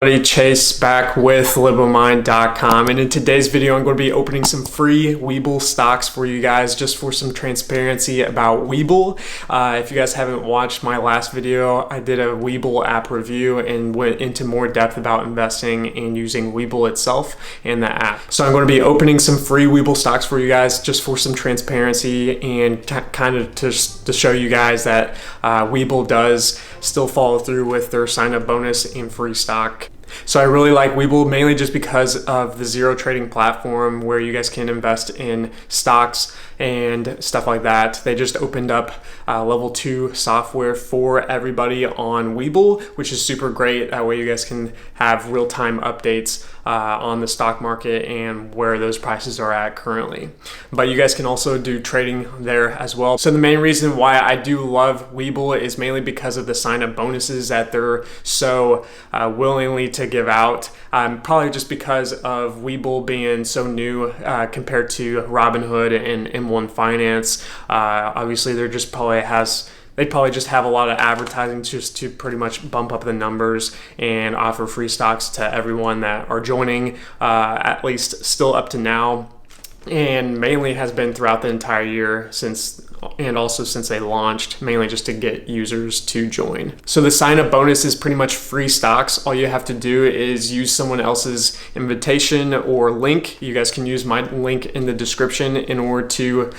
Chase back with libomind.com, and in today's video I'm going to be opening some free WeBull stocks for you guys just for some transparency about WeBull. If you guys haven't watched my last video, I did a WeBull app review and went into more depth about investing and using WeBull itself and the app. So I'm going to be opening some free WeBull stocks for you guys just for some transparency and kind of to show you guys that WeBull does still follow through with their sign up bonus and free stock. So I really like WeBull mainly just because of the zero trading platform where you guys can invest in stocks and stuff like that. They just opened up level 2 software for everybody on WeBull, which is super great. That way you guys can have real-time updates on the stock market and where those prices are at currently. But you guys can also do trading there as well. So the main reason why I do love WeBull is mainly because of the sign-up bonuses that they're so willingly to give out. Probably just because of WeBull being so new compared to Robinhood and M1 Finance. Obviously, they're just they probably just have a lot of advertising just to pretty much bump up the numbers and offer free stocks to everyone that are joining, at least still up to now, and mainly has been throughout the entire year and also since they launched, mainly just to get users to join. So the sign up bonus is pretty much free stocks. All you have to do is use someone else's invitation or link. You guys can use my link in the description in order to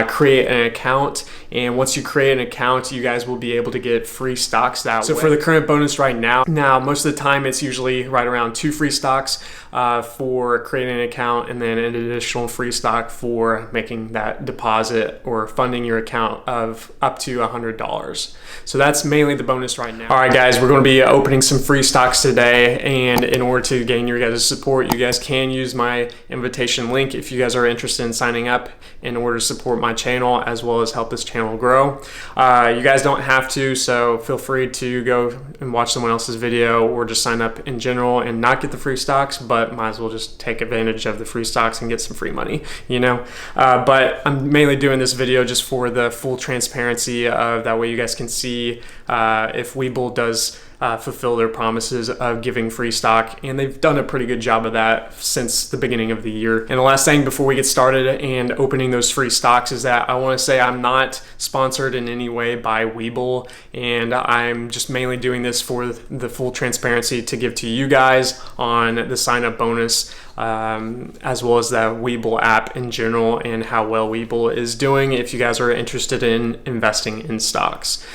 create an account. And once you create an account, you guys will be able to get free stocks that way. So for the current bonus right now, most of the time it's usually right around 2 free stocks for creating an account, and then an additional free stock for making that deposit or funding your account of up to $100. So that's mainly the bonus right now. All right, guys, we're going to be opening some free stocks today, and in order to gain your guys' support, you guys can use my invitation link if you guys are interested in signing up in order to support my channel as well as help this channel grow. You guys don't have to, so feel free to go and watch someone else's video or just sign up in general and not get the free stocks, but might as well just take advantage of the free stocks and get some free money, you know? But I'm mainly doing this video just for the full transparency of that way you guys can see if WeBull does fulfill their promises of giving free stock, and they've done a pretty good job of that since the beginning of the year. And the last thing before we get started and opening those free stocks is that I want to say I'm not sponsored in any way by WeBull, and I'm just mainly doing this for the full transparency to give to you guys on the sign up bonus, as well as the WeBull app in general and how well WeBull is doing if you guys are interested in investing in stocks.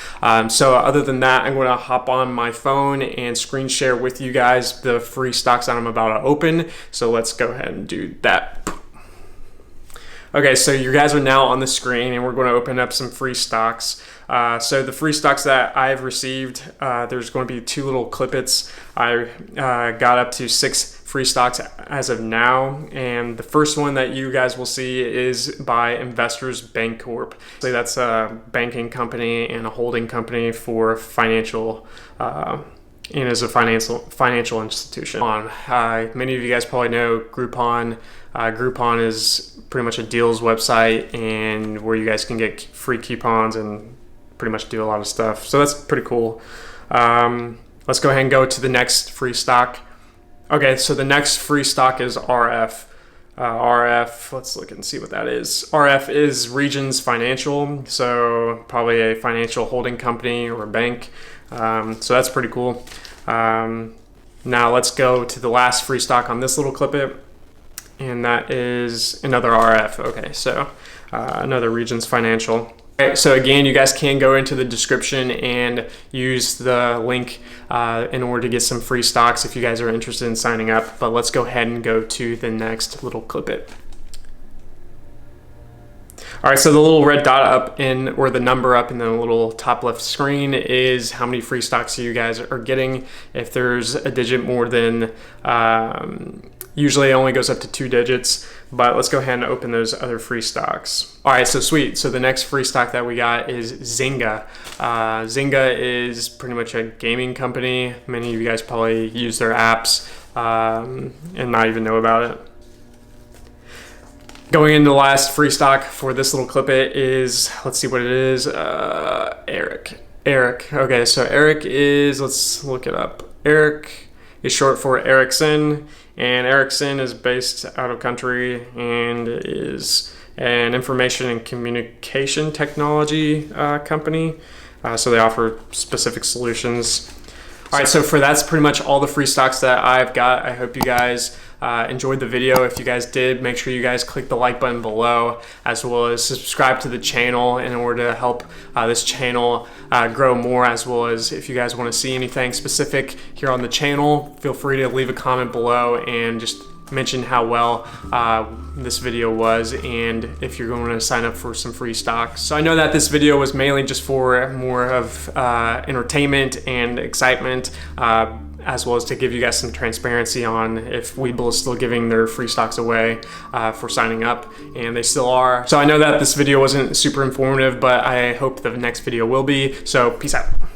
So other than that, I'm going to hop on my phone and screen share with you guys the free stocks that I'm about to open. So let's go ahead and do that. Okay, so you guys are now on the screen, and we're going to open up some free stocks. So the free stocks that I've received, there's going to be 2 little clippets. I got up to 6 free stocks as of now, and the first one that you guys will see is by Investors Bancorp. So that's a banking company and a holding company for financial and is a financial institution. Many of you guys probably know Groupon. Groupon is pretty much a deals website and where you guys can get free coupons and pretty much do a lot of stuff. So that's pretty cool. Let's go ahead and go to the next free stock. Okay, so the next free stock is RF. RF, let's look and see what that is. RF is Regions Financial, so probably a financial holding company or a bank. So that's pretty cool. Now let's go to the last free stock on this little clip, and that is another RF. Okay, so another Regions Financial. Okay, so again, you guys can go into the description and use the link in order to get some free stocks if you guys are interested in signing up. But let's go ahead and go to the next little clip. All right, so the little red dot up or the number up in the little top left screen is how many free stocks you guys are getting. If there's a digit more than, usually it only goes up to 2 digits, but let's go ahead and open those other free stocks. All right, so sweet. So the next free stock that we got is Zynga. Zynga is pretty much a gaming company. Many of you guys probably use their apps and not even know about it. Going into the last free stock for this little clip is, let's see what it is, Eric. Okay, so Eric is, let's look it up. Eric is short for Ericsson, and Ericsson is based out of country and is an information and communication technology company. So they offer specific solutions. All right, so that's pretty much all the free stocks that I've got. I hope you guys enjoyed the video. If you guys did, make sure you guys click the like button below, as well as subscribe to the channel in order to help this channel grow more, as well as if you guys want to see anything specific here on the channel, feel free to leave a comment below and just mention how well this video was and if you're going to sign up for some free stocks. So I know that this video was mainly just for more of entertainment and excitement, as well as to give you guys some transparency on if WeBull is still giving their free stocks away for signing up, and they still are. So I know that this video wasn't super informative, but I hope the next video will be. So peace out.